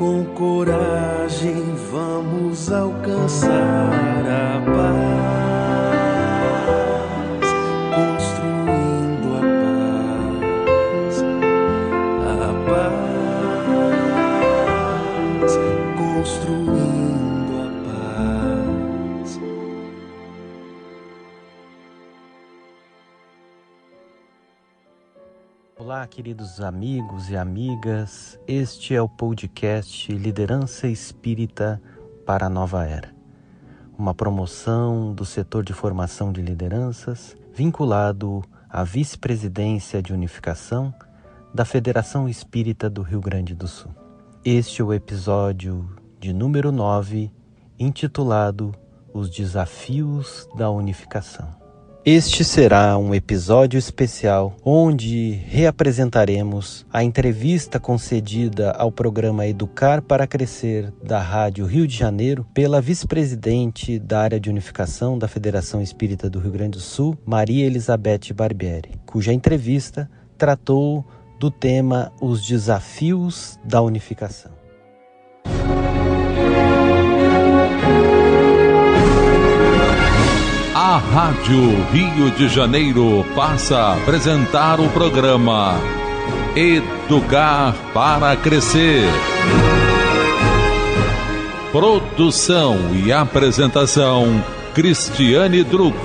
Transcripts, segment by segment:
Com coragem vamos alcançar a paz, construindo a paz, construindo a paz. Olá, queridos amigos e amigas, este é o podcast Liderança Espírita para a Nova Era, uma promoção do setor de formação de lideranças vinculado à Vice-Presidência de Unificação da Federação Espírita do Rio Grande do Sul. Este é o episódio de número 9, intitulado Os Desafios da Unificação. Este será um episódio especial onde reapresentaremos a entrevista concedida ao programa Educar para Crescer da Rádio Rio de Janeiro pela vice-presidente da área de unificação da Federação Espírita do Rio Grande do Sul, Maria Elizabeth Barbieri, cuja entrevista tratou do tema Os Desafios da Unificação. A Rádio Rio de Janeiro passa a apresentar o programa Educar para Crescer. Produção e apresentação, Cristiane Drux.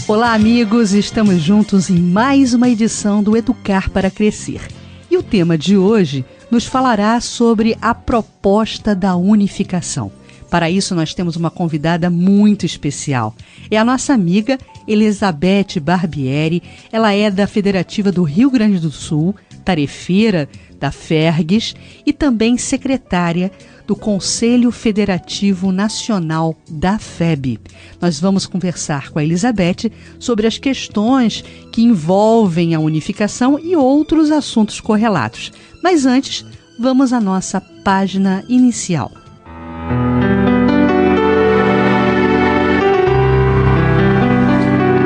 Olá, amigos, estamos juntos em mais uma edição do Educar para Crescer. E o tema de hoje nos falará sobre a proposta da unificação. Para isso, nós temos uma convidada muito especial. É a nossa amiga Elizabeth Barbieri. Ela é da Federativa do Rio Grande do Sul, tarefeira da FERGS e também secretária do Conselho Federativo Nacional da FEB. Nós vamos conversar com a Elizabeth sobre as questões que envolvem a unificação e outros assuntos correlatos. Mas antes, vamos à nossa página inicial.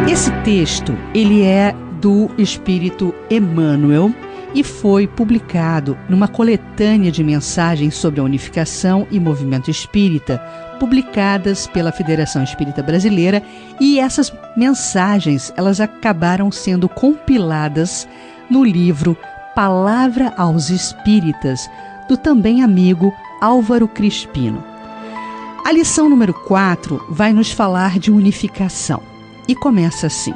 Esse texto, ele é do Espírito Emmanuel e foi publicado numa coletânea de mensagens sobre a unificação e movimento espírita, publicadas pela Federação Espírita Brasileira, e essas mensagens, elas acabaram sendo compiladas no livro Palavra aos Espíritas, do também amigo Álvaro Crispino. A lição número 4 vai nos falar de unificação e começa assim: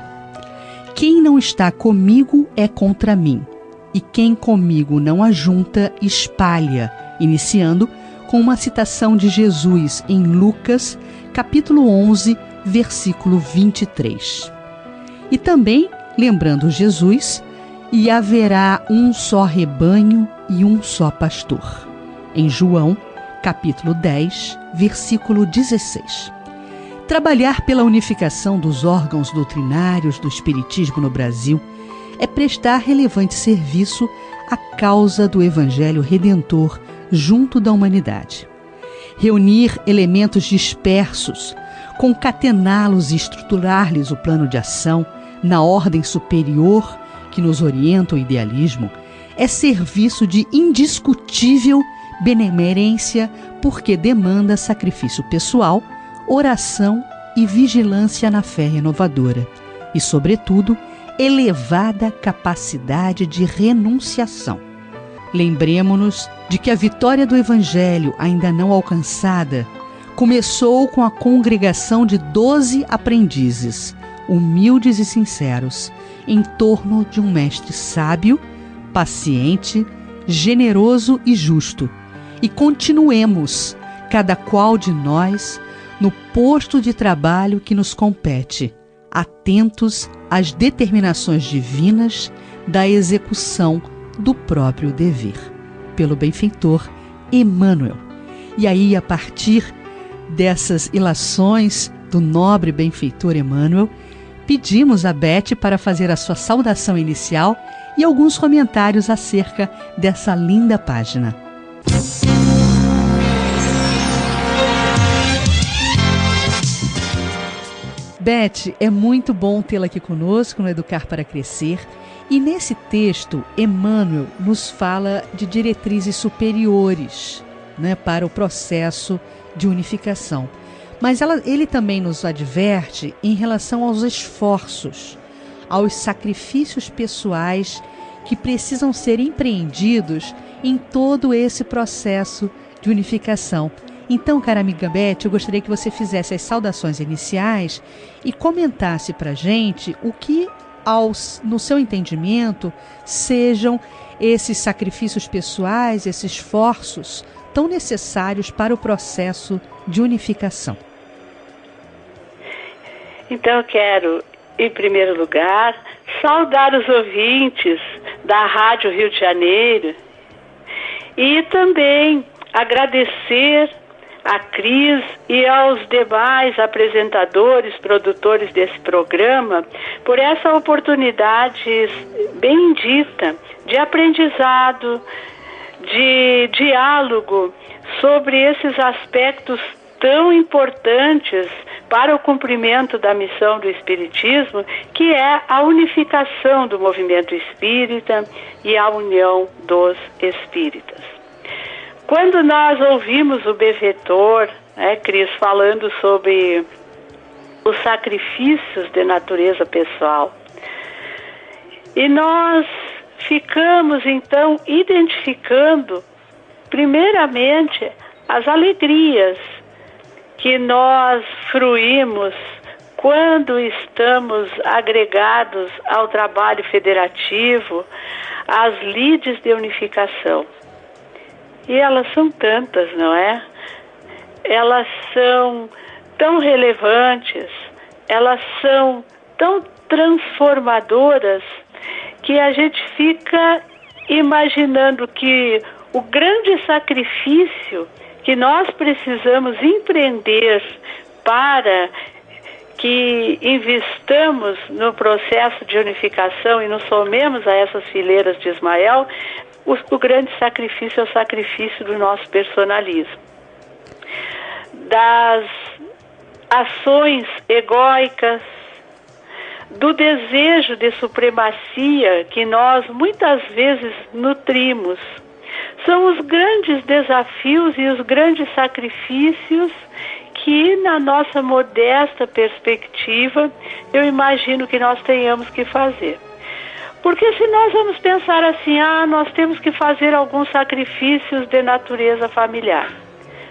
quem não está comigo é contra mim, e quem comigo não ajunta, espalha, iniciando com uma citação de Jesus em Lucas, capítulo 11, versículo 23. E também, lembrando Jesus, e haverá um só rebanho e um só pastor. Em João, capítulo 10, versículo 16. Trabalhar pela unificação dos órgãos doutrinários do Espiritismo no Brasil é prestar relevante serviço à causa do Evangelho Redentor junto da humanidade. Reunir elementos dispersos, concatená-los e estruturar-lhes o plano de ação na ordem superior que nos orienta o idealismo, é serviço de indiscutível benemerência, porque demanda sacrifício pessoal, oração e vigilância na fé renovadora e, sobretudo, elevada capacidade de renunciação. Lembremo-nos de que a vitória do Evangelho, ainda não alcançada, começou com a congregação de 12 aprendizes, humildes e sinceros, em torno de um mestre sábio, paciente, generoso e justo. E continuemos, cada qual de nós, no posto de trabalho que nos compete, atentos às determinações divinas da execução do próprio dever. Pelo benfeitor Emmanuel. E aí, a partir dessas ilações do nobre benfeitor Emmanuel, pedimos a Beth para fazer a sua saudação inicial e alguns comentários acerca dessa linda página. Beth, é muito bom tê-la aqui conosco no Educar para Crescer. E nesse texto, Emmanuel nos fala de diretrizes superiores, né, para o processo de unificação. Mas ele também nos adverte em relação aos esforços, aos sacrifícios pessoais que precisam ser empreendidos em todo esse processo de unificação. Então, cara amiga Beth, eu gostaria que você fizesse as saudações iniciais e comentasse para a gente o que, no seu entendimento, sejam esses sacrifícios pessoais, esses esforços tão necessários para o processo de unificação. Então eu quero, em primeiro lugar, saudar os ouvintes da Rádio Rio de Janeiro e também agradecer a Cris e aos demais apresentadores, produtores desse programa, por essa oportunidade bendita de aprendizado, de diálogo sobre esses aspectos tão importantes para o cumprimento da missão do Espiritismo, que é a unificação do movimento espírita e a união dos espíritas. Quando nós ouvimos o benfeitor, Cris, falando sobre os sacrifícios de natureza pessoal, e nós ficamos, então, identificando, primeiramente, as alegrias que nós fruímos quando estamos agregados ao trabalho federativo, às lides de unificação. E elas são tantas, não é? Elas são tão relevantes, elas são tão transformadoras, que a gente fica imaginando que o grande sacrifício que nós precisamos empreender para que investamos no processo de unificação e nos somemos a essas fileiras de Ismael, o grande sacrifício é o sacrifício do nosso personalismo, das ações egóicas, do desejo de supremacia que nós muitas vezes nutrimos. São os grandes desafios e os grandes sacrifícios que, na nossa modesta perspectiva, eu imagino que nós tenhamos que fazer. Porque se nós vamos pensar assim, nós temos que fazer alguns sacrifícios de natureza familiar.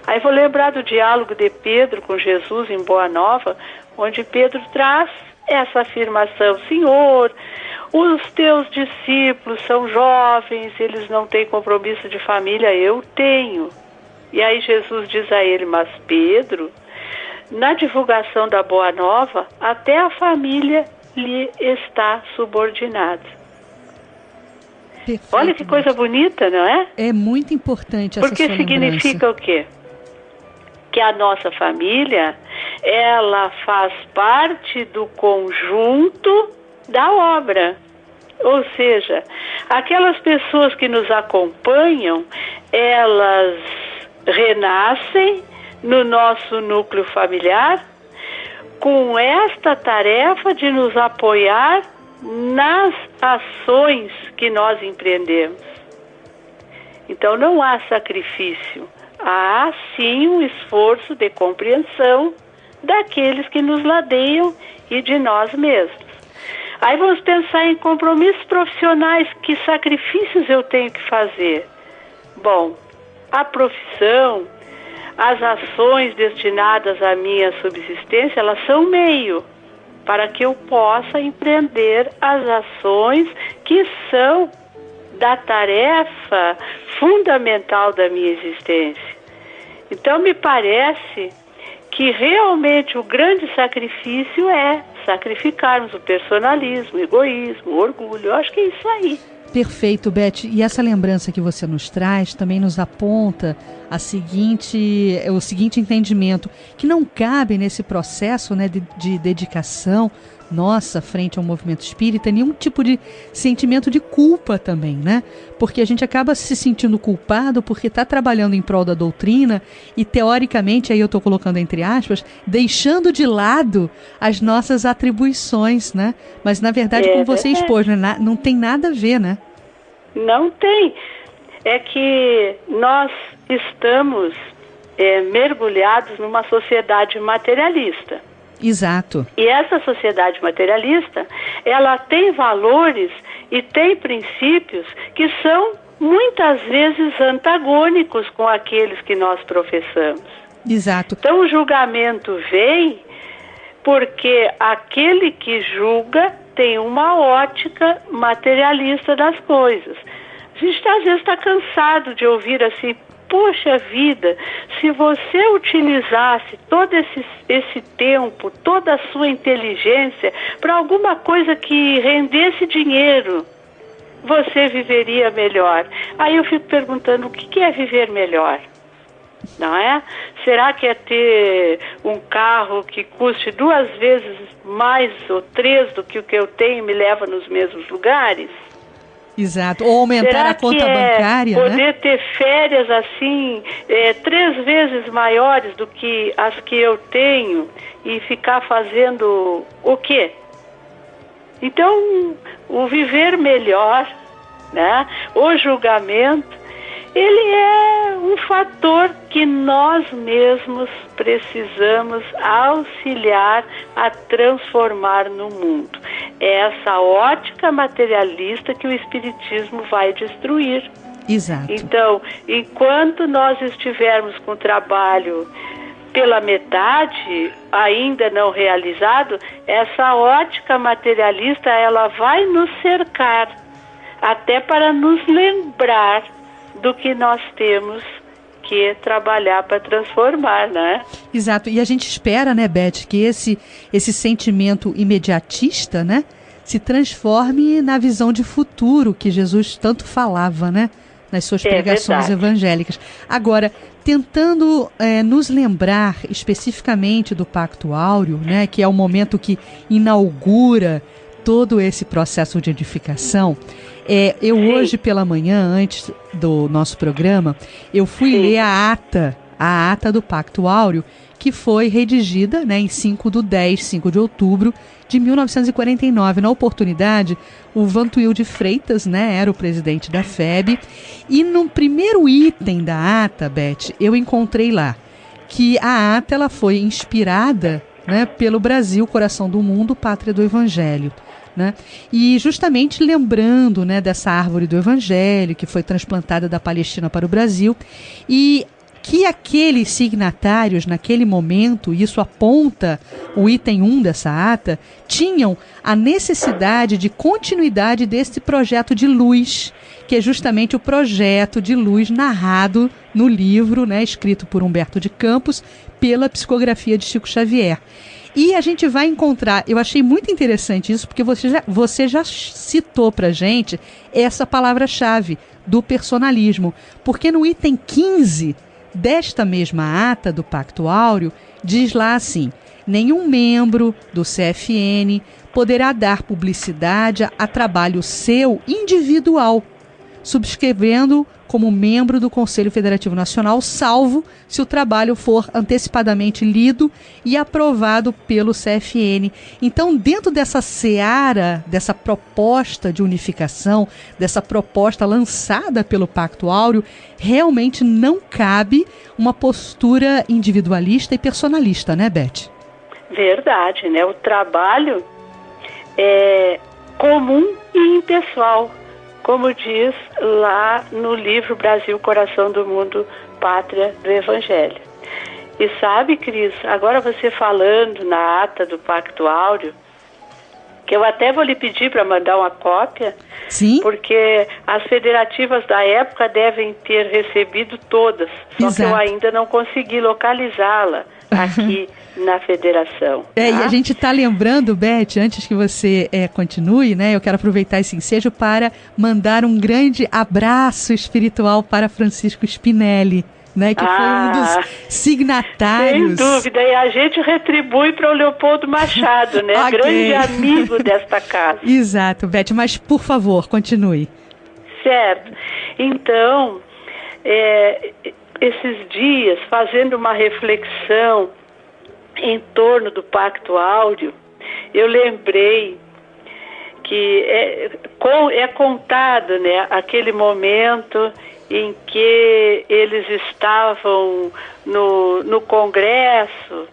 Aí vou lembrar do diálogo de Pedro com Jesus em Boa Nova, onde Pedro traz essa afirmação: Senhor, os teus discípulos são jovens, eles não têm compromisso de família, eu tenho. E aí Jesus diz a ele: mas Pedro, na divulgação da Boa Nova, até a família lhe está subordinada. Perfeito. Olha que coisa bonita, não é? É muito importante essa Porque sua significa lembrança. o quê? Que a nossa família, ela faz parte do conjunto da obra. Ou seja, aquelas pessoas que nos acompanham, elas renascem no nosso núcleo familiar com esta tarefa de nos apoiar nas ações que nós empreendemos. Então não há sacrifício, há sim um esforço de compreensão daqueles que nos ladeiam e de nós mesmos. Aí vamos pensar em compromissos profissionais, que sacrifícios eu tenho que fazer? Bom, a profissão, as ações destinadas à minha subsistência, elas são meio para que eu possa empreender as ações que são da tarefa fundamental da minha existência. Então me parece que realmente o grande sacrifício é sacrificarmos o personalismo, o egoísmo, o orgulho. Eu acho que é isso aí. Perfeito, Beth. E essa lembrança que você nos traz também nos aponta o seguinte entendimento, que não cabe nesse processo, né, de dedicação nossa frente ao movimento espírita nenhum tipo de sentimento de culpa também, né? Porque a gente acaba se sentindo culpado porque está trabalhando em prol da doutrina e, teoricamente, aí eu estou colocando entre aspas, deixando de lado as nossas atribuições, né? Mas, na verdade, como você expôs, né? Não tem nada a ver, né? Não tem. É que nós estamos mergulhados numa sociedade materialista. Exato. E essa sociedade materialista, ela tem valores e tem princípios que são muitas vezes antagônicos com aqueles que nós professamos. Exato. Então o julgamento vem porque aquele que julga tem uma ótica materialista das coisas. A gente às vezes está cansado de ouvir assim, poxa vida, se você utilizasse todo esse tempo, toda a sua inteligência para alguma coisa que rendesse dinheiro, você viveria melhor. Aí eu fico perguntando, o que é viver melhor? Não é? Será que é ter um carro que custe 2 vezes mais ou 3 do que o que eu tenho e me leva nos mesmos lugares? Exato, ou aumentar a conta bancária, poder, né? ter férias assim 3 vezes maiores do que as que eu tenho e ficar fazendo o quê? Então, o viver melhor, né? O julgamento, ele é um fator que nós mesmos precisamos auxiliar a transformar no mundo. É essa ótica materialista que o Espiritismo vai destruir. Exato. Então, enquanto nós estivermos com o trabalho pela metade, ainda não realizado, essa ótica materialista, ela vai nos cercar, até para nos lembrar do que nós temos que trabalhar para transformar, né? Exato. E a gente espera, né, Beth, que esse sentimento imediatista, né, se transforme na visão de futuro que Jesus tanto falava, né, nas suas pregações evangélicas. Agora, tentando nos lembrar especificamente do Pacto Áureo, né, que é o momento que inaugura todo esse processo de edificação. Eu hoje pela manhã, antes do nosso programa, eu fui ler a ata do Pacto Áureo, que foi redigida, né, em 5 de outubro de 1949. Na oportunidade, o Vantuil de Freitas, né, era o presidente da FEB, e no primeiro item da ata, Beth, eu encontrei lá que a ata ela foi inspirada, né, pelo Brasil, coração do mundo, pátria do Evangelho. Né? E justamente lembrando, né, dessa árvore do Evangelho que foi transplantada da Palestina para o Brasil e que aqueles signatários naquele momento, isso aponta o item 1 dessa ata, tinham a necessidade de continuidade desse projeto de luz, que é justamente o projeto de luz narrado no livro, né, escrito por Humberto de Campos, pela psicografia de Chico Xavier. E a gente vai encontrar, eu achei muito interessante isso, porque você já citou pra gente essa palavra-chave do personalismo, porque no item 15 desta mesma ata do Pacto Áureo, diz lá assim: nenhum membro do CFN poderá dar publicidade a trabalho seu individual, subscrevendo como membro do Conselho Federativo Nacional, salvo se o trabalho for antecipadamente lido e aprovado pelo CFN. Então, dentro dessa seara, dessa proposta de unificação, dessa proposta lançada pelo Pacto Áureo, realmente não cabe uma postura individualista e personalista, né, Beth? Verdade, né? O trabalho é comum e impessoal, como diz lá no livro Brasil, Coração do Mundo, Pátria do Evangelho. E sabe, Cris, agora você falando na ata do Pacto Áureo, que eu até vou lhe pedir para mandar uma cópia, sim, porque as federativas da época devem ter recebido todas, só exato, que eu ainda não consegui localizá-la aqui na federação. Tá? E a gente está lembrando, Beth, antes que você continue, né? Eu quero aproveitar esse ensejo para mandar um grande abraço espiritual para Francisco Spinelli, né, que foi um dos signatários. Sem dúvida, e a gente retribui para o Leopoldo Machado, né? Ok. Grande amigo desta casa. Exato, Beth, mas por favor, continue. Certo. Então, esses dias, fazendo uma reflexão em torno do Pacto Áureo, eu lembrei que é contado, né, aquele momento em que eles estavam no Congresso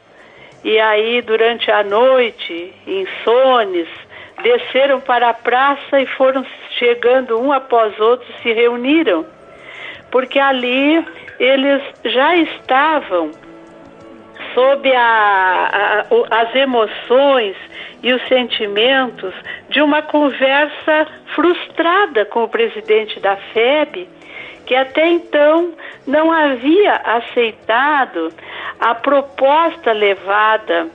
e aí durante a noite, insones, desceram para a praça e foram chegando um após outro, se reuniram, porque ali eles já estavam sob as emoções e os sentimentos de uma conversa frustrada com o presidente da FEB, que até então não havia aceitado a proposta levada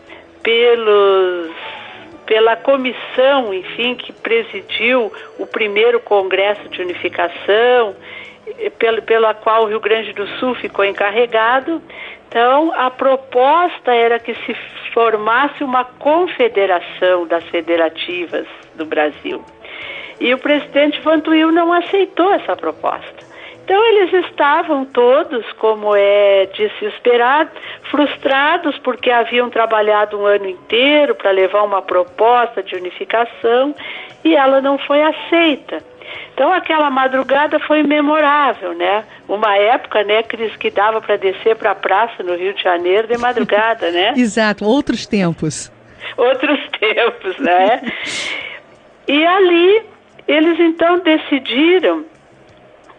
pela comissão, enfim, que presidiu o primeiro Congresso de Unificação, pela qual o Rio Grande do Sul ficou encarregado. Então, a proposta era que se formasse uma confederação das federativas do Brasil. E o presidente Vantuil não aceitou essa proposta. Então, eles estavam todos, como é de se esperar, frustrados porque haviam trabalhado um ano inteiro para levar uma proposta de unificação e ela não foi aceita. Então, aquela madrugada foi memorável, né? Uma época, né, Cris, que dava para descer para a praça no Rio de Janeiro de madrugada, né? Exato, outros tempos. Outros tempos, né? E ali, eles então decidiram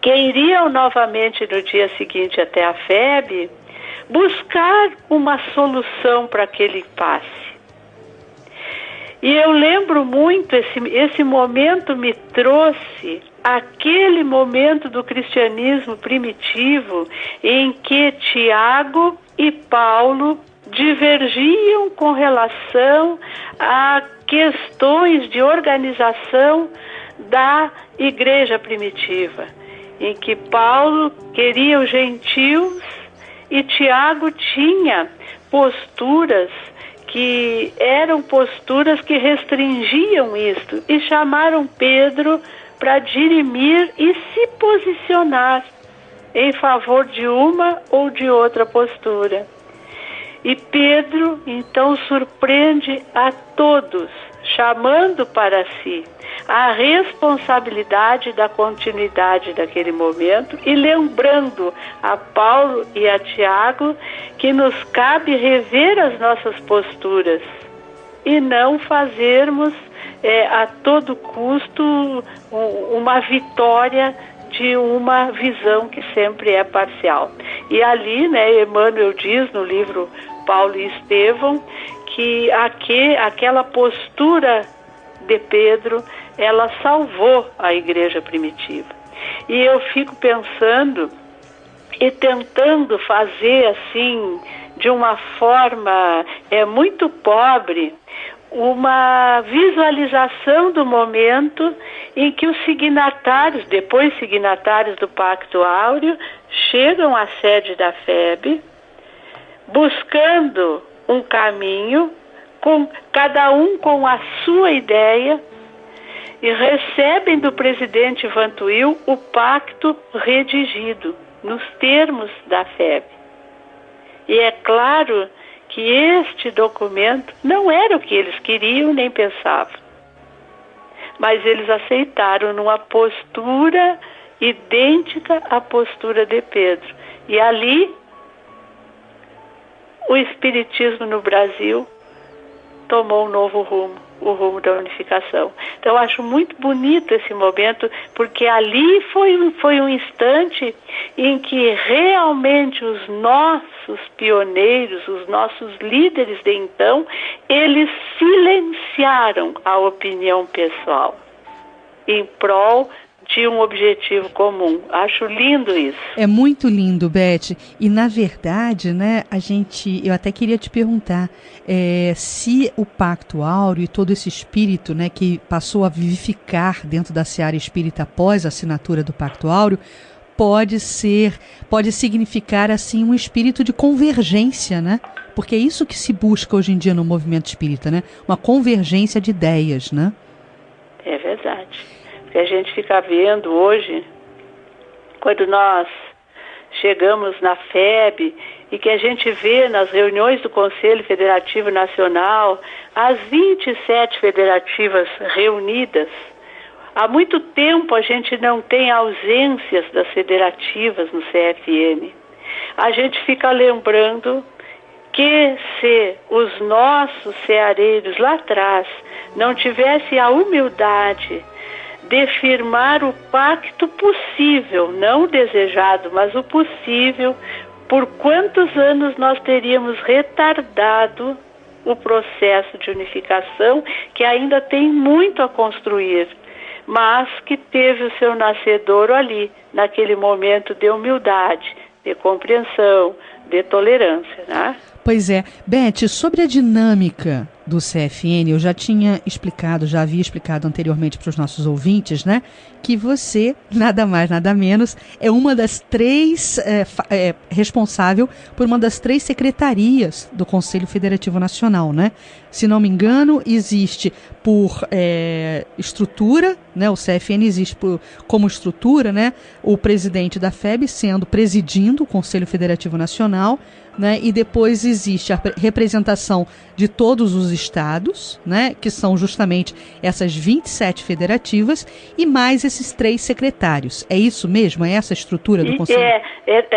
que iriam novamente no dia seguinte até a FEB buscar uma solução para aquele impasse. E eu lembro muito, esse momento me trouxe aquele momento do cristianismo primitivo em que Tiago e Paulo divergiam com relação a questões de organização da igreja primitiva, em que Paulo queria os gentios e Tiago tinha posturas que eram posturas que restringiam isto, e chamaram Pedro para dirimir e se posicionar em favor de uma ou de outra postura. E Pedro, então, surpreende a todos, chamando para si a responsabilidade da continuidade daquele momento e lembrando a Paulo e a Tiago que nos cabe rever as nossas posturas e não fazermos a todo custo uma vitória de uma visão que sempre é parcial. E ali, né, Emmanuel diz no livro Paulo e Estevão que aquela postura de Pedro, ela salvou a igreja primitiva. E eu fico pensando e tentando fazer assim, de uma forma muito pobre, uma visualização do momento em que os signatários, depois signatários do Pacto Áureo, chegam à sede da FEB, buscando um caminho, com cada um com a sua ideia, e recebem do presidente Vantuil o pacto redigido nos termos da FEB. E é claro que este documento não era o que eles queriam nem pensavam, mas eles aceitaram numa postura idêntica à postura de Pedro. E ali, o Espiritismo no Brasil tomou um novo rumo, o rumo da unificação. Então, eu acho muito bonito esse momento, porque ali foi um instante em que realmente os nossos pioneiros, os nossos líderes de então, eles silenciaram a opinião pessoal em prol de um objetivo comum. Acho lindo isso. É muito lindo, Beth. E, na verdade, né, eu até queria te perguntar se o Pacto Áureo e todo esse espírito, né, que passou a vivificar dentro da seara espírita após a assinatura do Pacto Áureo, pode significar assim um espírito de convergência, né? Porque é isso que se busca hoje em dia no movimento espírita, né? Uma convergência de ideias, né? É verdade. Porque a gente fica vendo hoje, quando nós chegamos na FEB e que a gente vê nas reuniões do Conselho Federativo Nacional as 27 federativas reunidas. Há muito tempo a gente não tem ausências das federativas no CFN. A gente fica lembrando que se os nossos ceareiros lá atrás não tivessem a humildade de firmar o pacto possível, não o desejado, mas o possível, por quantos anos nós teríamos retardado o processo de unificação, que ainda tem muito a construir, mas que teve o seu nascedouro ali, naquele momento de humildade, de compreensão, de tolerância, né? Pois é. Beth, sobre a dinâmica do CFN, eu já havia explicado anteriormente para os nossos ouvintes, né, que você, nada mais, nada menos, é uma das três, responsável por uma das 3 secretarias do Conselho Federativo Nacional, né? Se não me engano, existe por estrutura, né? O CFN existe como estrutura, né? O presidente da FEB presidindo o Conselho Federativo Nacional, né? E depois existe a representação de todos os estados, né? Que são justamente essas 27 federativas, e mais esses 3 secretários. É isso mesmo? É essa a estrutura do Conselho?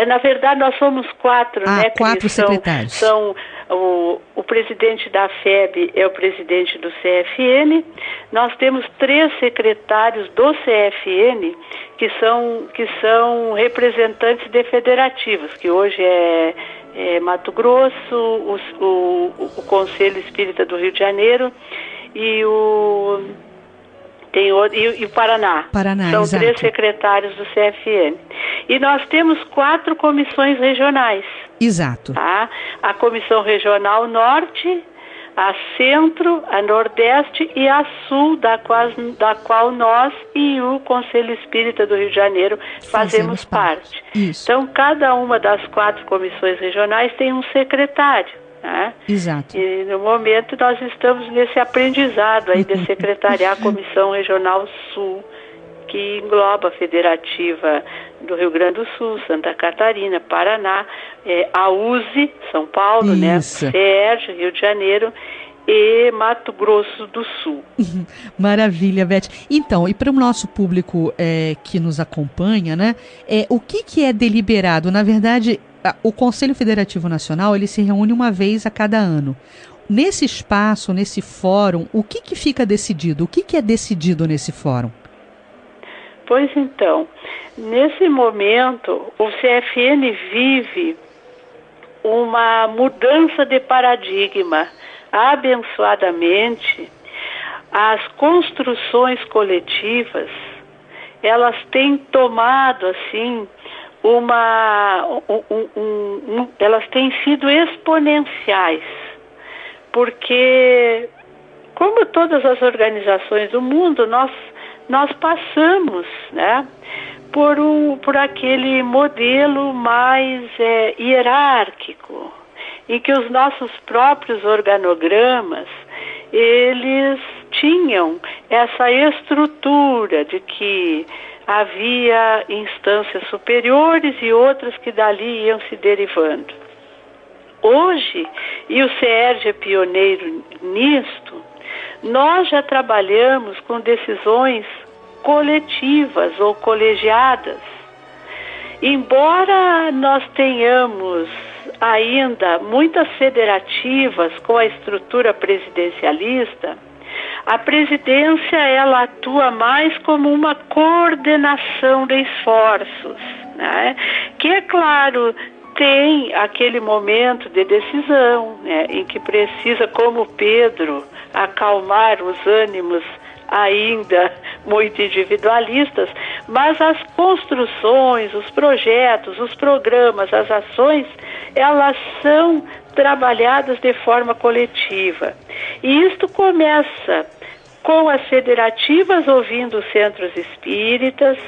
Na verdade, nós somos 4, né? 4 secretários. São o presidente da FEB é o presidente do CFN. Nós temos 3 secretários do CFN que são representantes de federativos, que hoje é Mato Grosso, o Conselho Espírita do Rio de Janeiro e o Paraná. São exato. 3 secretários do CFN. E nós temos 4 comissões regionais. Exato. Tá? A Comissão Regional Norte, a Centro, a Nordeste e a Sul, da qual nós e o Conselho Espírita do Rio de Janeiro fazemos parte. Isso. Então, cada uma das 4 comissões regionais tem um secretário. Né? Exato. E no momento nós estamos nesse aprendizado aí de secretariar a Comissão Regional Sul, que engloba a Federativa do Rio Grande do Sul, Santa Catarina, Paraná, a USE, São Paulo, né? CERJ, Rio de Janeiro e Mato Grosso do Sul. Maravilha, Beth. Então, e para o nosso público que nos acompanha, né? O que é deliberado? Na verdade, o Conselho Federativo Nacional, ele se reúne uma vez a cada ano. Nesse espaço, nesse fórum, o que fica decidido? O que é decidido nesse fórum? Pois então, nesse momento, o CFN vive uma mudança de paradigma. Abençoadamente, as construções coletivas, elas têm tomado, assim, elas têm sido exponenciais, porque, como todas as organizações do mundo, nós passamos, né, por aquele modelo mais hierárquico, em que os nossos próprios organogramas, eles tinham essa estrutura de que havia instâncias superiores e outras que dali iam se derivando. Hoje, e o CERJ é pioneiro nisto, nós já trabalhamos com decisões coletivas ou colegiadas. Embora nós tenhamos ainda muitas federativas com a estrutura presidencialista, a presidência ela atua mais como uma coordenação de esforços, né? Que, é claro, tem aquele momento de decisão, né, em que precisa, como Pedro, acalmar os ânimos ainda muito individualistas, mas as construções, os projetos, os programas, as ações, elas são trabalhadas de forma coletiva. E isto começa com as federativas ouvindo os centros espíritas,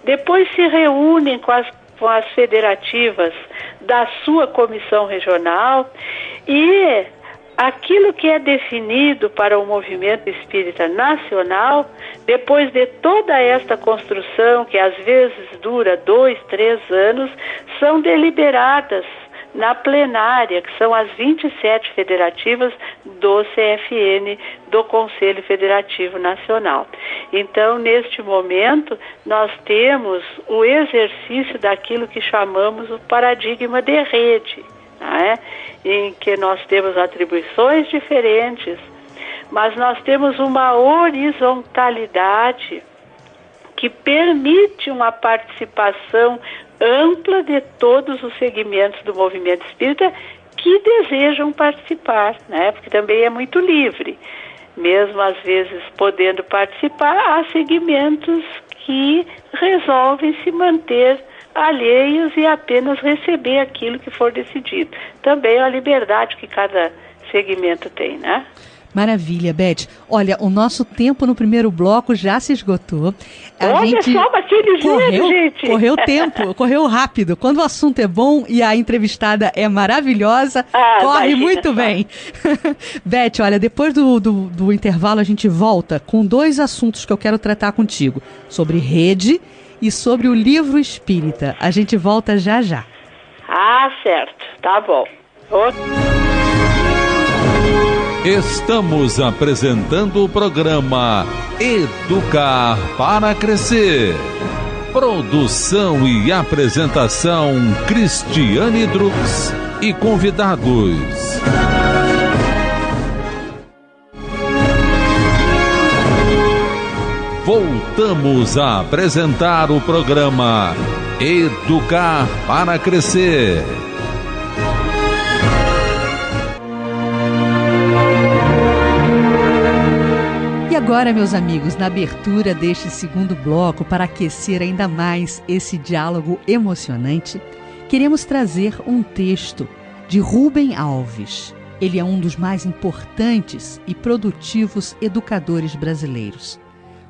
depois se reúnem com as federativas da sua comissão regional e aquilo que é definido para o movimento espírita nacional, depois de toda esta construção, que às vezes dura 2, 3 anos, são deliberadas na plenária, que são as 27 federativas do CFN, do Conselho Federativo Nacional. Então, neste momento, nós temos o exercício daquilo que chamamos o paradigma de rede, né? Em que nós temos atribuições diferentes, mas nós temos uma horizontalidade que permite uma participação ampla de todos os segmentos do movimento espírita que desejam participar, né? Porque também é muito livre. Mesmo às vezes podendo participar, há segmentos que resolvem se manter alheios e apenas receber aquilo que for decidido. Também é a liberdade que cada segmento tem, né? Maravilha, Beth. Olha, o nosso tempo no primeiro bloco já se esgotou. Olha só, mas que ligeiro, gente! Correu o tempo, correu rápido. Quando o assunto é bom e a entrevistada é maravilhosa, corre muito bem. Beth, olha, depois do intervalo a gente volta com 2 assuntos que eu quero tratar contigo. Sobre rede e sobre o livro espírita. A gente volta já já. Ah, certo. Tá bom. Estamos apresentando o programa Educar para Crescer. Produção e apresentação Cristiane Drux e convidados. Voltamos a apresentar o programa Educar para Crescer. E agora, meus amigos, na abertura deste segundo bloco, para aquecer ainda mais esse diálogo emocionante, queremos trazer um texto de Rubem Alves. Ele é um dos mais importantes e produtivos educadores brasileiros.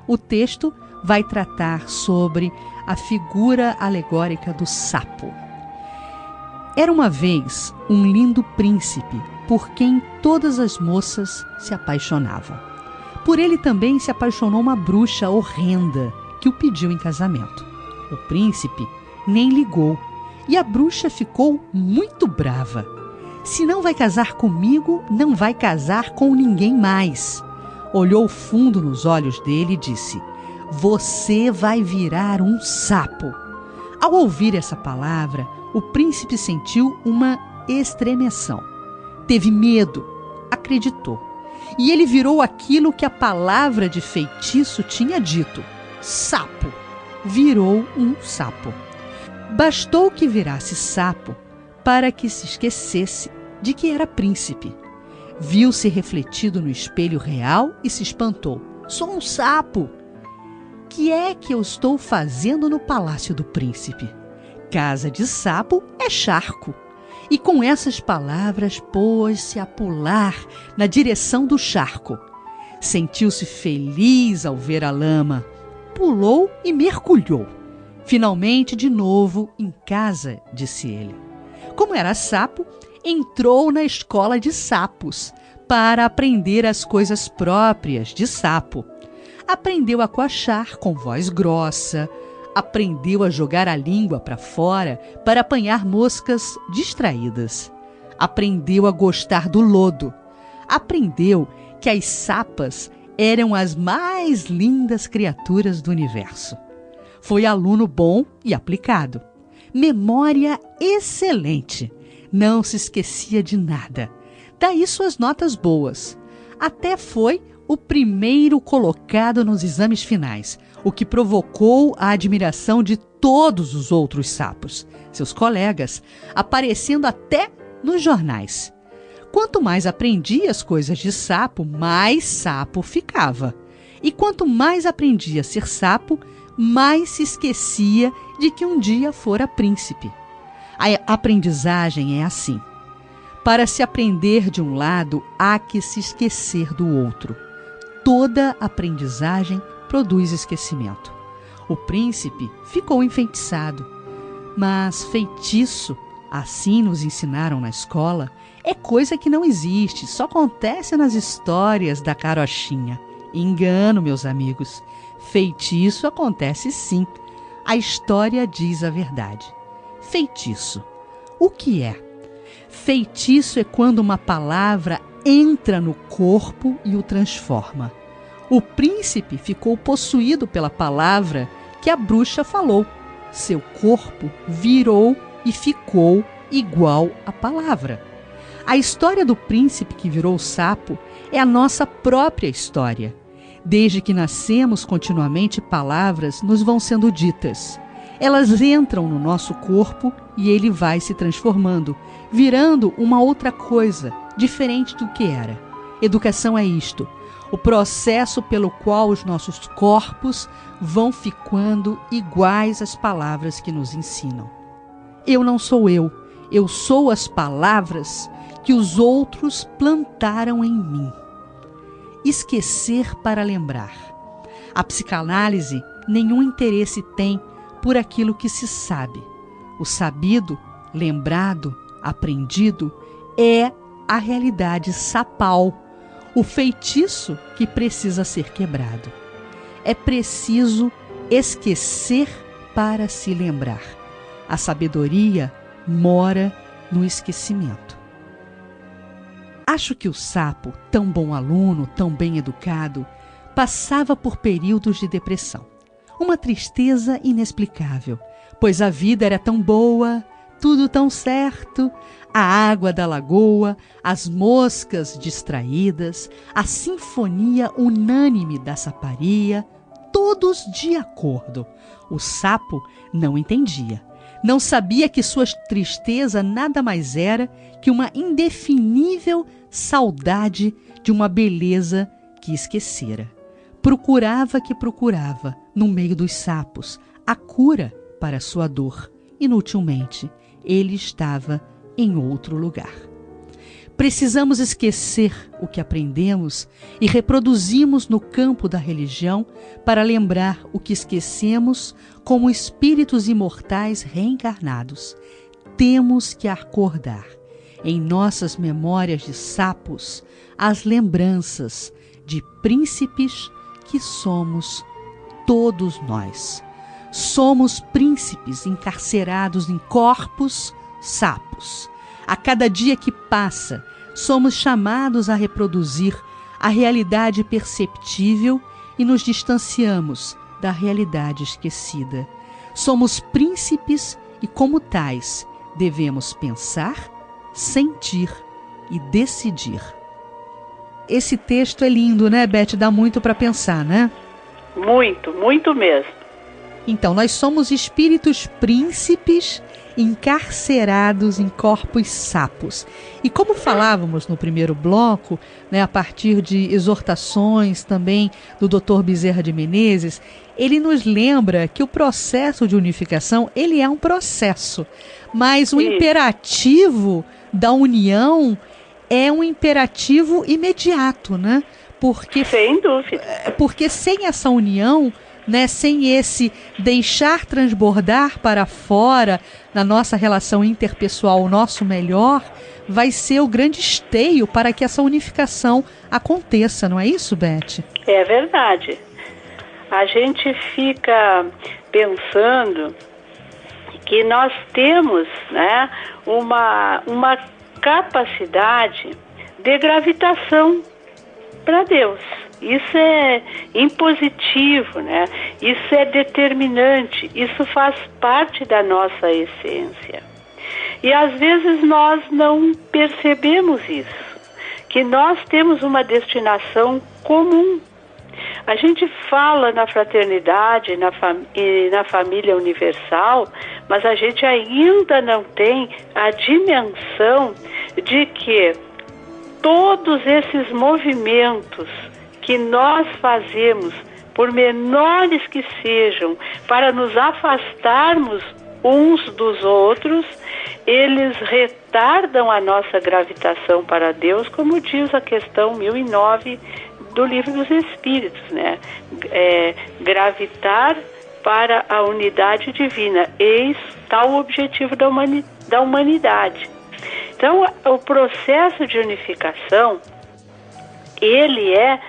O texto vai tratar sobre a figura alegórica do sapo. Era uma vez um lindo príncipe por quem todas as moças se apaixonavam. Por ele também se apaixonou uma bruxa horrenda que o pediu em casamento. O príncipe nem ligou e a bruxa ficou muito brava. Se não vai casar comigo, não vai casar com ninguém mais. Olhou fundo nos olhos dele e disse: você vai virar um sapo. Ao ouvir essa palavra, o príncipe sentiu uma estremeção. Teve medo, acreditou. E ele virou aquilo que a palavra de feitiço tinha dito: sapo. Virou um sapo. Bastou que virasse sapo para que se esquecesse de que era príncipe. Viu-se refletido no espelho real e se espantou. Sou um sapo. Que é que eu estou fazendo no palácio do príncipe? Casa de sapo é charco. E com essas palavras pôs-se a pular na direção do charco. Sentiu-se feliz ao ver a lama. Pulou e mergulhou. Finalmente, de novo, em casa, disse ele. Como era sapo, entrou na escola de sapos para aprender as coisas próprias de sapo. Aprendeu a coachar com voz grossa, aprendeu a jogar a língua para fora para apanhar moscas distraídas. Aprendeu a gostar do lodo. Aprendeu que as sapas eram as mais lindas criaturas do universo. Foi aluno bom e aplicado. Memória excelente. Não se esquecia de nada. Daí suas notas boas. Até foi o primeiro colocado nos exames finais, o que provocou a admiração de todos os outros sapos, seus colegas, aparecendo até nos jornais. Quanto mais aprendia as coisas de sapo, mais sapo ficava. E quanto mais aprendia a ser sapo, mais se esquecia de que um dia fora príncipe. A aprendizagem é assim. Para se aprender de um lado, há que se esquecer do outro. Toda aprendizagem produz esquecimento. O príncipe ficou enfeitiçado. Mas feitiço, assim nos ensinaram na escola, é coisa que não existe, só acontece nas histórias da carochinha. Engano, meus amigos. Feitiço acontece sim. A história diz a verdade. Feitiço. O que é? Feitiço é quando uma palavra entra no corpo e o transforma. O príncipe ficou possuído pela palavra que a bruxa falou. Seu corpo virou e ficou igual à palavra. A história do príncipe que virou sapo é a nossa própria história. Desde que nascemos, continuamente palavras nos vão sendo ditas. Elas entram no nosso corpo e ele vai se transformando, virando uma outra coisa, diferente do que era. Educação é isto, o processo pelo qual os nossos corpos vão ficando iguais às palavras que nos ensinam. Eu não sou eu sou as palavras que os outros plantaram em mim. Esquecer para lembrar. A psicanálise nenhum interesse tem por aquilo que se sabe. O sabido, lembrado, aprendido é a realidade sapal, o feitiço que precisa ser quebrado. É preciso esquecer para se lembrar. A sabedoria mora no esquecimento. Acho que o sapo, tão bom aluno, tão bem educado, passava por períodos de depressão. Uma tristeza inexplicável, pois a vida era tão boa, tudo tão certo, a água da lagoa, as moscas distraídas, a sinfonia unânime da saparia, todos de acordo. O sapo não entendia. Não sabia que sua tristeza nada mais era que uma indefinível saudade de uma beleza que esquecera. Procurava que procurava, no meio dos sapos, a cura para sua dor. Inutilmente, ele estava em outro lugar. Precisamos esquecer o que aprendemos e reproduzimos no campo da religião para lembrar o que esquecemos como espíritos imortais reencarnados. Temos que acordar em nossas memórias de sapos as lembranças de príncipes que somos todos nós. Somos príncipes encarcerados em corpos sapos. A cada dia que passa, somos chamados a reproduzir a realidade perceptível e nos distanciamos da realidade esquecida. Somos príncipes e, como tais, devemos pensar, sentir e decidir. Esse texto é lindo, né, Beth? Dá muito para pensar, né? Muito, muito mesmo. Então, nós somos espíritos príncipes encarcerados em corpos sapos. E como falávamos no primeiro bloco, né, a partir de exortações também do Dr. Bezerra de Menezes, ele nos lembra que o processo de unificação, ele é um processo, mas o imperativo da união é um imperativo imediato, né? Porque, sem dúvida. Porque sem essa união, né, sem esse deixar transbordar para fora na nossa relação interpessoal o nosso melhor, vai ser o grande esteio para que essa unificação aconteça, não é isso, Beth? É verdade. A gente fica pensando que nós temos, né, uma capacidade de gravitação para Deus. Isso é impositivo, né? Isso é determinante, isso faz parte da nossa essência. E às vezes nós não percebemos isso, que nós temos uma destinação comum. A gente fala na fraternidade e na família universal, mas a gente ainda não tem a dimensão de que todos esses movimentos que nós fazemos, por menores que sejam, para nos afastarmos uns dos outros, eles retardam a nossa gravitação para Deus, como diz a questão 1009 do Livro dos Espíritos, né? Gravitar para a unidade divina. Eis tal o objetivo da humanidade. Então, o processo de unificação, ele é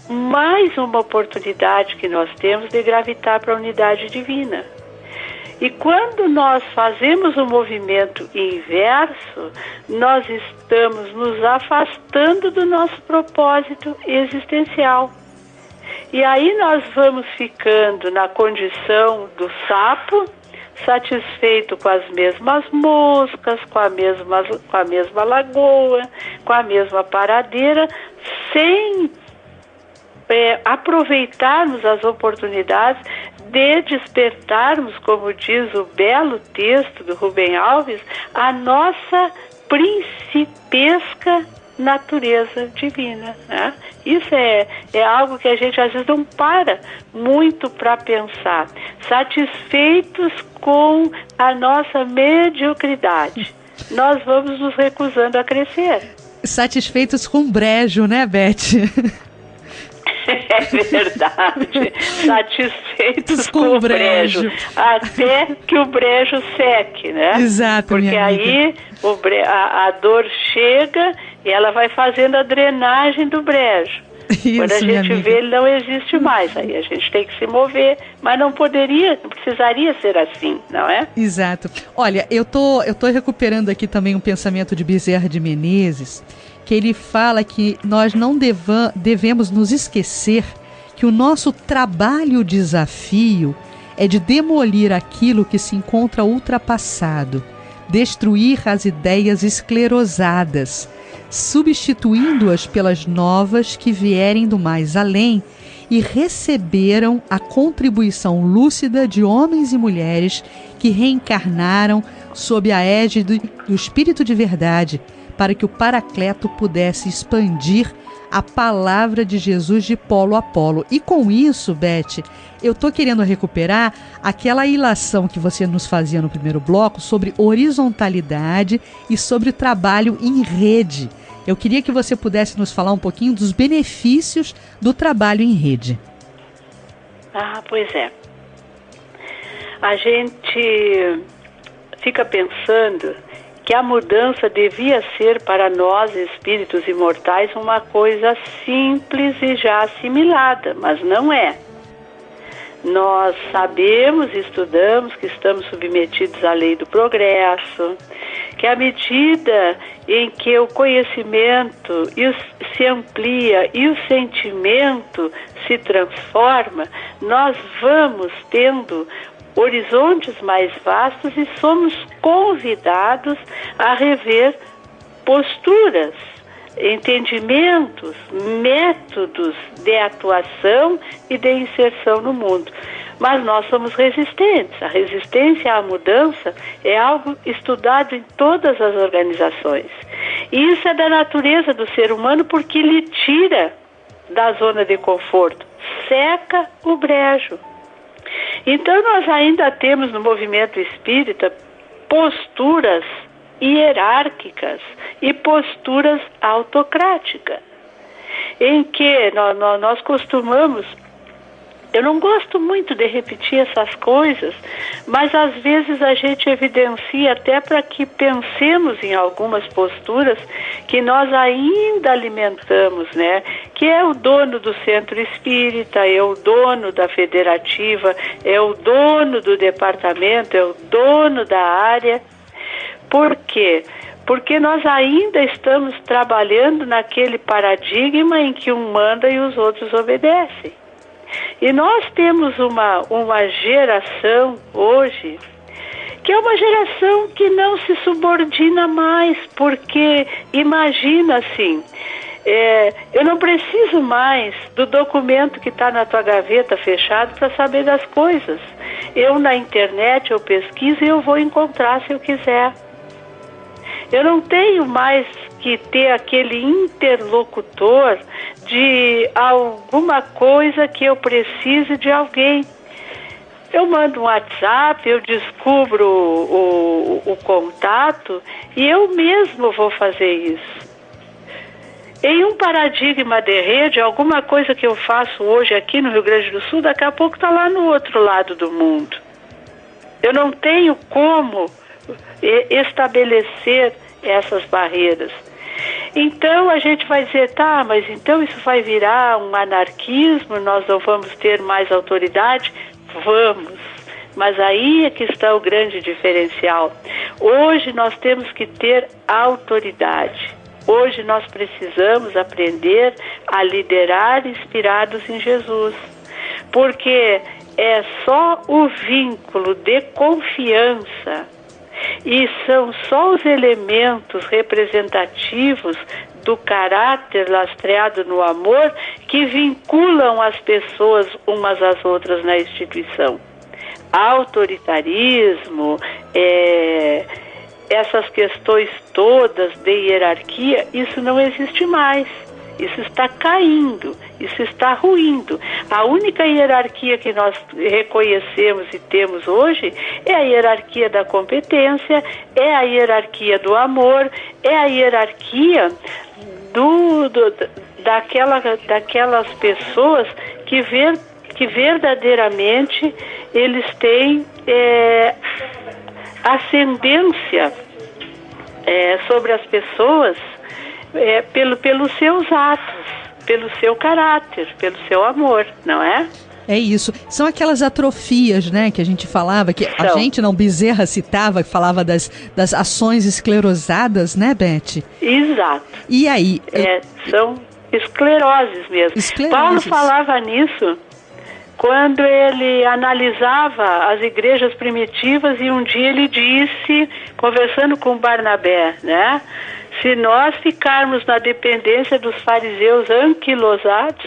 mais uma oportunidade que nós temos de gravitar para a unidade divina. E quando nós fazemos um movimento inverso, nós estamos nos afastando do nosso propósito existencial. E aí nós vamos ficando na condição do sapo, satisfeito com as mesmas moscas, com a mesma lagoa, com a mesma paradeira, sem aproveitarmos as oportunidades de despertarmos, como diz o belo texto do Rubem Alves, a nossa principesca natureza divina, né? Isso é algo que a gente às vezes não para muito para pensar. Satisfeitos com a nossa mediocridade, nós vamos nos recusando a crescer. Satisfeitos com o brejo, né, Beth? É verdade. Satisfeitos com o brejo. Até que o brejo seque, né? Exato, porque minha aí a dor chega e ela vai fazendo a drenagem do brejo. Isso, quando a gente vê, ele não existe mais. Aí a gente tem que se mover, mas não precisaria ser assim, não é? Exato. Olha, eu tô recuperando aqui também um pensamento de Bezerra de Menezes, que ele fala que nós não devemos nos esquecer que o nosso trabalho-desafio é de demolir aquilo que se encontra ultrapassado, destruir as ideias esclerosadas, substituindo-as pelas novas que vierem do mais além e receberam a contribuição lúcida de homens e mulheres que reencarnaram sob a égide do Espírito de Verdade, para que o Paracleto pudesse expandir a palavra de Jesus de polo a polo. E com isso, Beth, eu estou querendo recuperar aquela ilação que você nos fazia no primeiro bloco sobre horizontalidade e sobre trabalho em rede. Eu queria que você pudesse nos falar um pouquinho dos benefícios do trabalho em rede. Pois é. A gente fica pensando que a mudança devia ser para nós, espíritos imortais, uma coisa simples e já assimilada, mas não é. Nós sabemos e estudamos que estamos submetidos à lei do progresso, que à medida em que o conhecimento se amplia e o sentimento se transforma, nós vamos tendo horizontes mais vastos e somos convidados a rever posturas, entendimentos, métodos de atuação e de inserção no mundo. Mas nós somos resistentes. A resistência à mudança é algo estudado em todas as organizações. E isso é da natureza do ser humano porque lhe tira da zona de conforto, seca o brejo. Então nós ainda temos no movimento espírita posturas hierárquicas e posturas autocráticas, em que nós costumamos, eu não gosto muito de repetir essas coisas, mas às vezes a gente evidencia até para que pensemos em algumas posturas que nós ainda alimentamos, né? Que é o dono do centro espírita, é o dono da federativa, é o dono do departamento, é o dono da área. Por quê? Porque nós ainda estamos trabalhando naquele paradigma em que um manda e os outros obedecem. E nós temos uma geração hoje que é uma geração que não se subordina mais, porque imagina assim, eu não preciso mais do documento que está na tua gaveta fechado para saber das coisas. Eu na internet, eu pesquiso e eu vou encontrar se eu quiser. Eu não tenho mais que ter aquele interlocutor de alguma coisa que eu precise de alguém. Eu mando um WhatsApp, eu descubro o contato e eu mesmo vou fazer isso. Em um paradigma de rede, alguma coisa que eu faço hoje aqui no Rio Grande do Sul, daqui a pouco está lá no outro lado do mundo. Eu não tenho como estabelecer essas barreiras. Então a gente vai dizer, tá, mas então isso vai virar um anarquismo, nós não vamos ter mais autoridade? Vamos, mas aí é que está o grande diferencial. Hoje nós temos que ter autoridade. Hoje nós precisamos aprender a liderar inspirados em Jesus, porque é só o vínculo de confiança e são só os elementos representativos do caráter lastreado no amor que vinculam as pessoas umas às outras na instituição. Autoritarismo, essas questões todas de hierarquia, isso não existe mais. Isso está caindo, isso está ruindo. A única hierarquia que nós reconhecemos e temos hoje é a hierarquia da competência, é a hierarquia do amor, é a hierarquia daquelas pessoas que verdadeiramente eles têm ascendência sobre as pessoas pelos seus atos, pelo seu caráter, pelo seu amor, não é? É isso. São aquelas atrofias, né, que a gente falava, que a gente, não, Bezerra citava, que falava das ações esclerosadas, né, Beth? Exato. E aí? São escleroses mesmo. Paulo falava nisso quando ele analisava as igrejas primitivas e um dia ele disse, conversando com Barnabé, né? Se nós ficarmos na dependência dos fariseus anquilosados,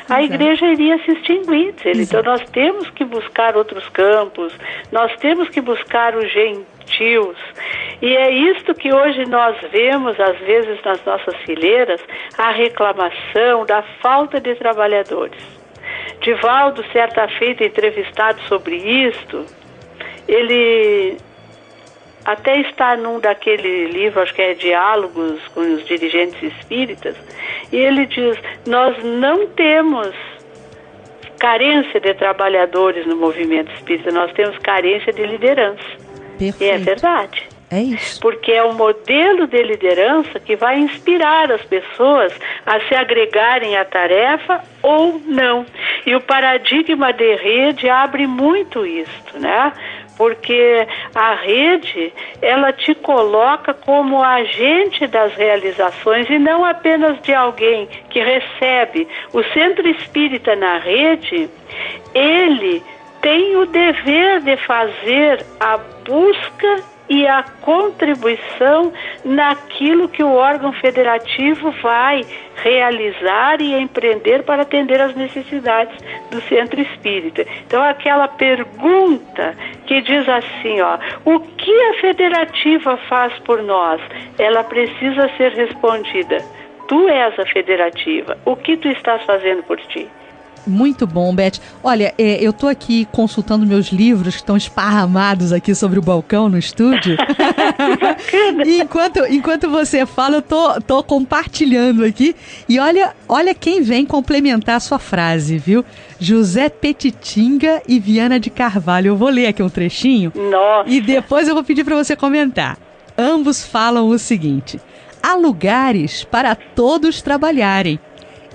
a igreja iria se extinguir. Então nós temos que buscar outros campos, nós temos que buscar os gentios. E é isto que hoje nós vemos, às vezes, nas nossas fileiras, a reclamação da falta de trabalhadores. Divaldo, certa feita, entrevistado sobre isto, ele até está num daquele livro, acho que é Diálogos com os Dirigentes Espíritas, e ele diz, nós não temos carência de trabalhadores no movimento espírita, nós temos carência de liderança. Perfeito. E é verdade. É isso. Porque é o modelo de liderança que vai inspirar as pessoas a se agregarem à tarefa ou não. E o paradigma de rede abre muito isto, né? Porque a rede, ela te coloca como agente das realizações e não apenas de alguém que recebe. O centro espírita na rede, ele tem o dever de fazer a busca e a contribuição naquilo que o órgão federativo vai realizar e empreender para atender às necessidades do centro espírita. Então, aquela pergunta que diz assim, o que a federativa faz por nós? Ela precisa ser respondida. Tu és a federativa. O que tu estás fazendo por ti? Muito bom, Beth. Olha, eu tô aqui consultando meus livros que estão esparramados aqui sobre o balcão no estúdio. E enquanto você fala, eu tô compartilhando aqui. E olha quem vem complementar a sua frase, viu? José Petitinga e Viana de Carvalho. Eu vou ler aqui um trechinho. Nossa. E depois eu vou pedir para você comentar. Ambos falam o seguinte: há lugares para todos trabalharem,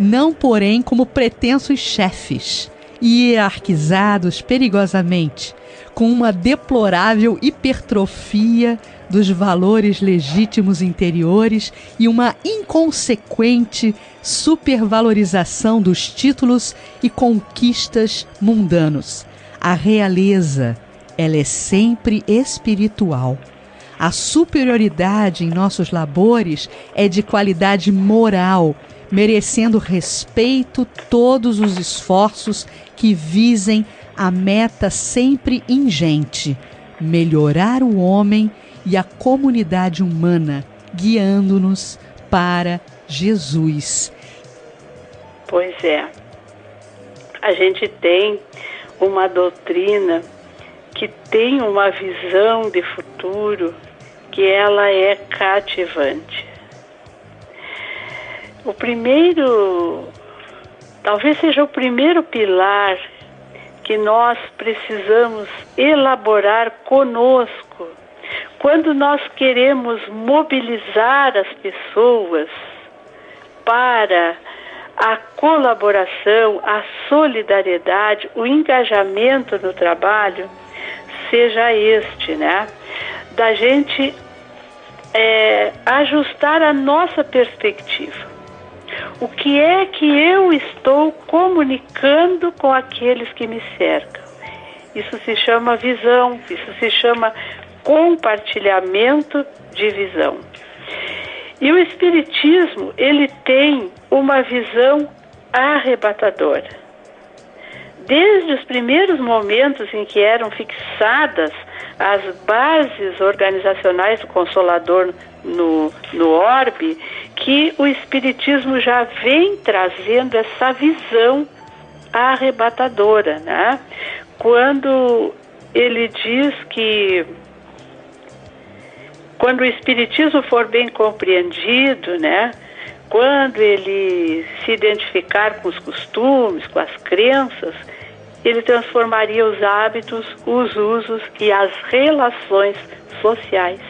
não, porém, como pretensos chefes, hierarquizados perigosamente, com uma deplorável hipertrofia dos valores legítimos interiores e uma inconsequente supervalorização dos títulos e conquistas mundanos. A realeza, ela é sempre espiritual. A superioridade em nossos labores é de qualidade moral, merecendo respeito todos os esforços que visem a meta sempre ingente, melhorar o homem e a comunidade humana, guiando-nos para Jesus. Pois é. A gente tem uma doutrina que tem uma visão de futuro que ela é cativante. talvez seja o primeiro pilar que nós precisamos elaborar conosco quando nós queremos mobilizar as pessoas para a colaboração, a solidariedade, o engajamento no trabalho, seja este, né? Da gente ajustar a nossa perspectiva. O que é que eu estou comunicando com aqueles que me cercam? Isso se chama visão, isso se chama compartilhamento de visão. E o Espiritismo, ele tem uma visão arrebatadora. Desde os primeiros momentos em que eram fixadas as bases organizacionais do Consolador no orbe, que o Espiritismo já vem trazendo essa visão arrebatadora, né? Quando ele diz que quando o Espiritismo for bem compreendido, né? Quando ele se identificar com os costumes, com as crenças, ele transformaria os hábitos, os usos e as relações sociais.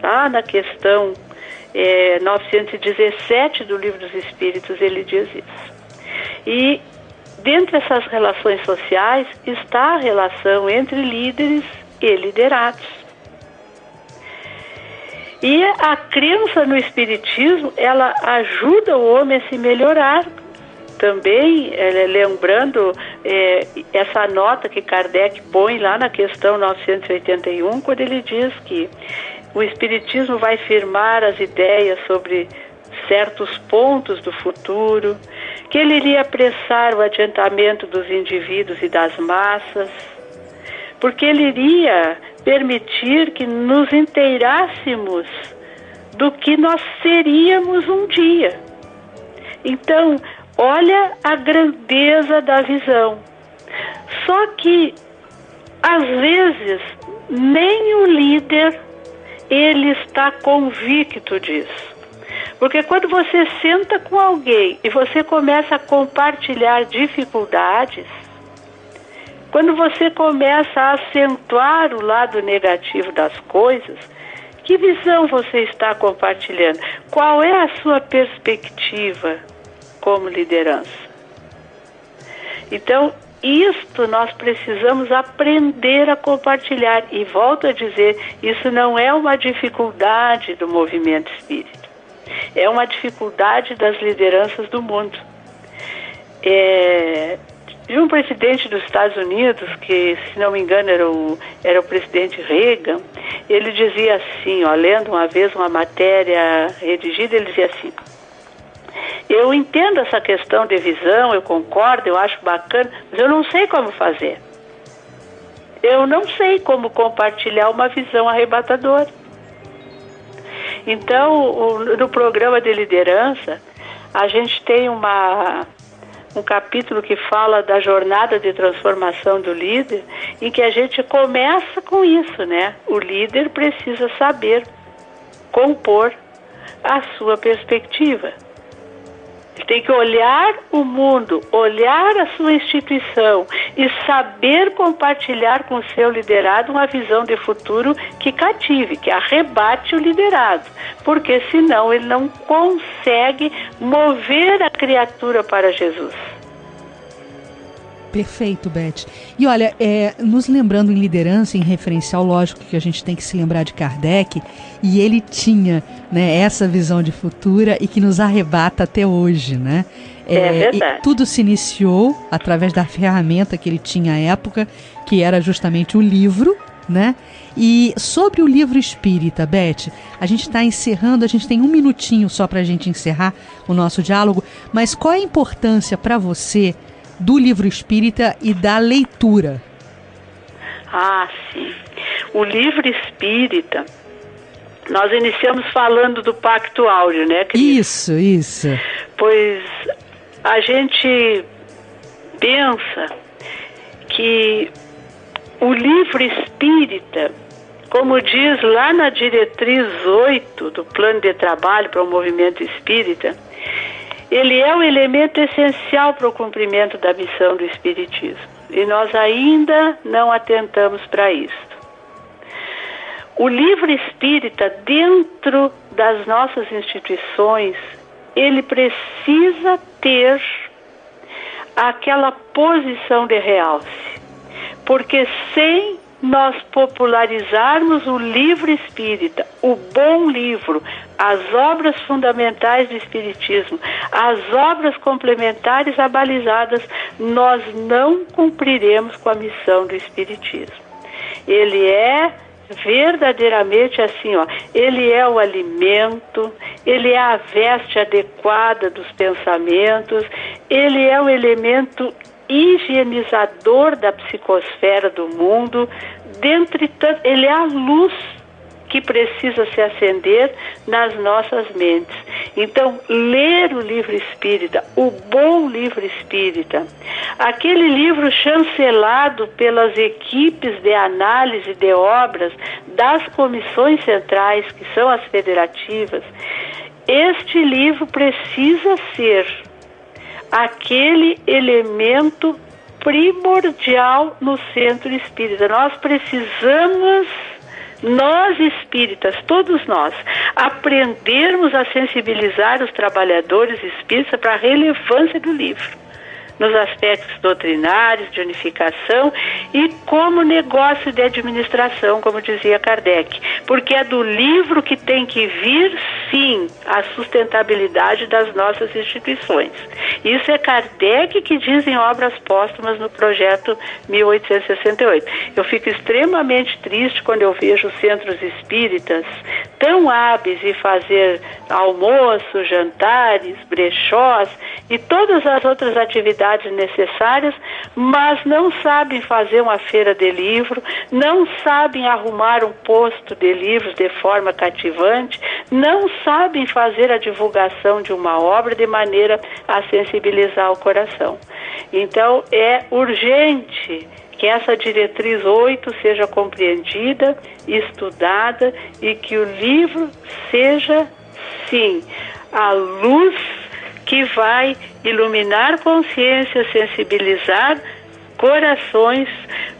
Lá na questão 917 do Livro dos Espíritos, ele diz isso. E dentre essas relações sociais está a relação entre líderes e liderados. E a crença no Espiritismo, ela ajuda o homem a se melhorar. Também, lembrando essa nota que Kardec põe lá na questão 981, quando ele diz que o Espiritismo vai firmar as ideias sobre certos pontos do futuro, que ele iria apressar o adiantamento dos indivíduos e das massas, porque ele iria permitir que nos inteirássemos do que nós seríamos um dia. Então, olha a grandeza da visão. Só que, às vezes, nem o líder, ele está convicto disso. Porque quando você senta com alguém e você começa a compartilhar dificuldades, quando você começa a acentuar o lado negativo das coisas, que visão você está compartilhando? Qual é a sua perspectiva como liderança? Então, isto nós precisamos aprender a compartilhar. E volto a dizer, isso não é uma dificuldade do movimento espírita. É uma dificuldade das lideranças do mundo. De um presidente dos Estados Unidos, que, se não me engano, era o presidente Reagan, ele dizia assim, lendo uma vez uma matéria redigida, ele dizia assim: eu entendo essa questão de visão, eu concordo, eu acho bacana, mas eu não sei como fazer. Eu não sei como compartilhar uma visão arrebatadora. Então, no programa de liderança, a gente tem um capítulo que fala da jornada de transformação do líder, em que a gente começa com isso, né? O líder precisa saber compor a sua perspectiva. Ele tem que olhar o mundo, olhar a sua instituição e saber compartilhar com o seu liderado uma visão de futuro que cative, que arrebate o liderado, porque senão ele não consegue mover a criatura para Jesus. Perfeito, Beth. E olha, nos lembrando em liderança, em referencial, lógico que a gente tem que se lembrar de Kardec, e ele tinha, né, essa visão de futura e que nos arrebata até hoje, né? É verdade. E tudo se iniciou através da ferramenta que ele tinha à época, que era justamente o livro, né? E sobre o livro espírita, Beth, a gente está encerrando, a gente tem um minutinho só para a gente encerrar o nosso diálogo, mas qual é a importância para você do livro espírita e da leitura? Ah, sim. O livro espírita, nós iniciamos falando do Pacto Áureo, né, Cris? Isso. Pois a gente pensa que o livro espírita, como diz lá na diretriz 8 do Plano de Trabalho para o Movimento Espírita, ele é o elemento essencial para o cumprimento da missão do Espiritismo. E nós ainda não atentamos para isso. O livro espírita, dentro das nossas instituições, ele precisa ter aquela posição de realce. Porque sem nós popularizarmos o livro espírita, o bom livro, as obras fundamentais do Espiritismo, as obras complementares abalizadas, nós não cumpriremos com a missão do Espiritismo. Ele é verdadeiramente assim, ele é o alimento, ele é a veste adequada dos pensamentos, ele é o elemento higienizador da psicosfera do mundo, ele é a luz que precisa se acender nas nossas mentes. Então, ler o livro espírita, o bom livro espírita, aquele livro chancelado pelas equipes de análise de obras das comissões centrais, que são as federativas, este livro precisa ser aquele elemento primordial no centro espírita. Nós precisamos, nós espíritas, todos nós, aprendermos a sensibilizar os trabalhadores espíritas para a relevância do livro, nos aspectos doutrinários, de unificação e como negócio de administração, como dizia Kardec. Porque é do livro que tem que vir, sim, a sustentabilidade das nossas instituições. Isso é Kardec que diz em obras póstumas no projeto 1868. Eu fico extremamente triste quando eu vejo centros espíritas tão hábeis em fazer almoço, jantares, brechós e todas as outras atividades necessárias, mas não sabem fazer uma feira de livro, não sabem arrumar um posto de livros de forma cativante, não sabem fazer a divulgação de uma obra de maneira a sensibilizar o coração. Então, é urgente que essa diretriz 8 seja compreendida, estudada e que o livro seja, sim, a luz que vai iluminar consciência, sensibilizar corações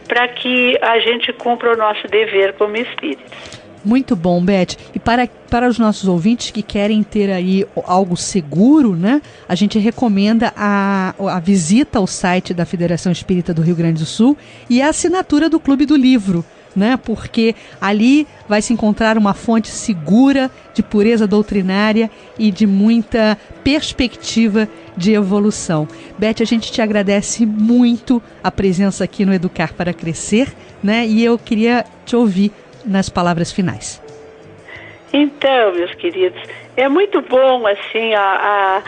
para que a gente cumpra o nosso dever como espíritos. Muito bom, Beth. E para os nossos ouvintes que querem ter aí algo seguro, né? A gente recomenda a visita ao site da Federação Espírita do Rio Grande do Sul e a assinatura do Clube do Livro, né? Porque ali vai se encontrar uma fonte segura de pureza doutrinária e de muita perspectiva de evolução. Beth, a gente te agradece muito a presença aqui no Educar para Crescer, né? E eu queria te ouvir nas palavras finais. Então, meus queridos, é muito bom assim a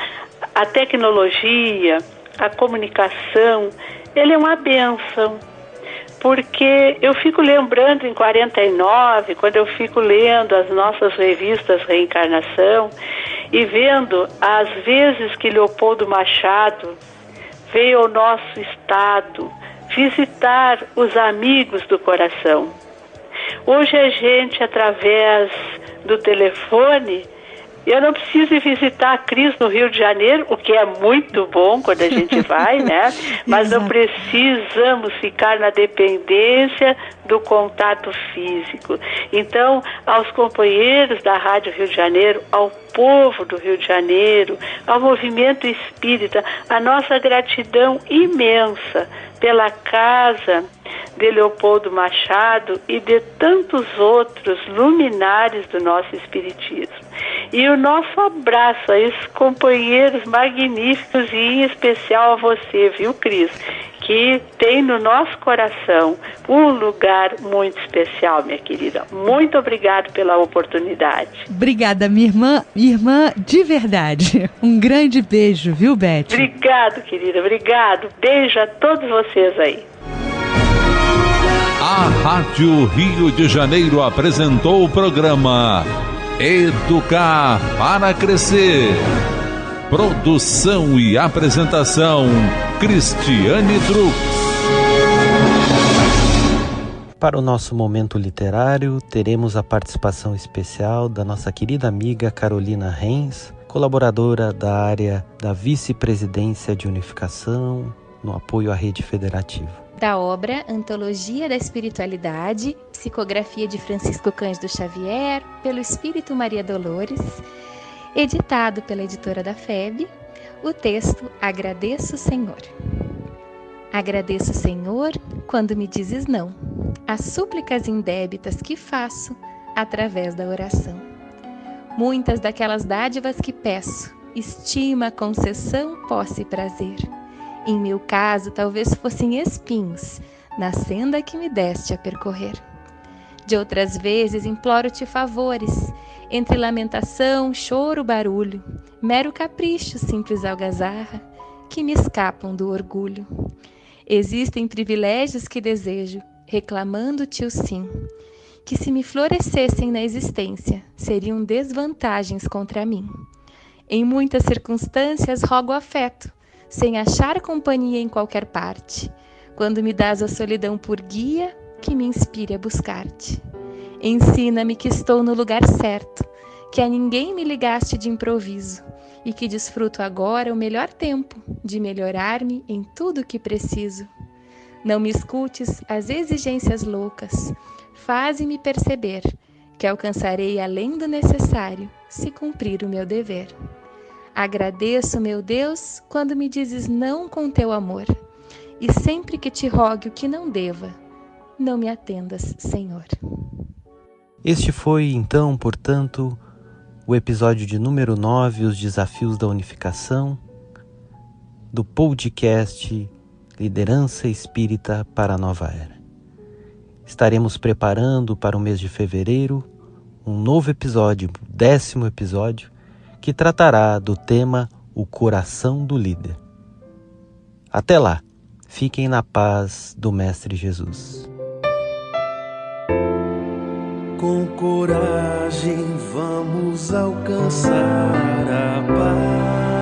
tecnologia, a comunicação, ele é uma bênção. Porque eu fico lembrando em 49, quando eu fico lendo as nossas revistas Reencarnação e vendo as vezes que Leopoldo Machado veio ao nosso estado visitar os amigos do coração. Hoje a gente, através do telefone, eu não preciso visitar a Cris no Rio de Janeiro, o que é muito bom quando a gente vai, né? Mas não precisamos ficar na dependência do contato físico. Então, aos companheiros da Rádio Rio de Janeiro, ao povo do Rio de Janeiro, ao movimento espírita, a nossa gratidão imensa pela casa de Leopoldo Machado e de tantos outros luminares do nosso espiritismo. E o nosso abraço a esses companheiros magníficos e em especial a você, viu, Cris? Que tem no nosso coração um lugar muito especial, minha querida. Muito obrigada pela oportunidade. Obrigada, minha irmã de verdade. Um grande beijo, viu, Beth? Obrigado, querida, obrigado. Beijo a todos vocês aí. A Rádio Rio de Janeiro apresentou o programa Educar para Crescer. Produção e apresentação, Cristiane Drux. Para o nosso momento literário, teremos a participação especial da nossa querida amiga Carolina Renz, colaboradora da área da Vice-Presidência de Unificação no apoio à Rede Federativa. Da obra Antologia da Espiritualidade, psicografia de Francisco Cândido Xavier, pelo Espírito Maria Dolores, editado pela editora da FEB, o texto Agradeço, Senhor. Agradeço, Senhor, quando me dizes não, as súplicas indébitas que faço através da oração. Muitas daquelas dádivas que peço, estima, concessão, posse e prazer. Em meu caso, talvez fossem espinhos na senda que me deste a percorrer. De outras vezes, imploro-te favores, entre lamentação, choro, barulho, mero capricho, simples algazarra, que me escapam do orgulho. Existem privilégios que desejo, reclamando-te o sim, que se me florescessem na existência, seriam desvantagens contra mim. Em muitas circunstâncias rogo afeto, sem achar companhia em qualquer parte, quando me dás a solidão por guia, que me inspire a buscar-te. Ensina-me que estou no lugar certo, que a ninguém me ligaste de improviso, e que desfruto agora o melhor tempo de melhorar-me em tudo o que preciso. Não me escutes as exigências loucas, faze-me perceber que alcançarei além do necessário, se cumprir o meu dever. Agradeço, meu Deus, quando me dizes não com teu amor, e sempre que te rogue o que não deva, não me atendas, Senhor. Este foi, então, portanto, o episódio de número 9, Os Desafios da Unificação, do podcast Liderança Espírita para a Nova Era. Estaremos preparando para o mês de fevereiro um novo episódio, o 10º episódio, que tratará do tema O Coração do Líder. Até lá, fiquem na paz do Mestre Jesus. Com coragem vamos alcançar a paz.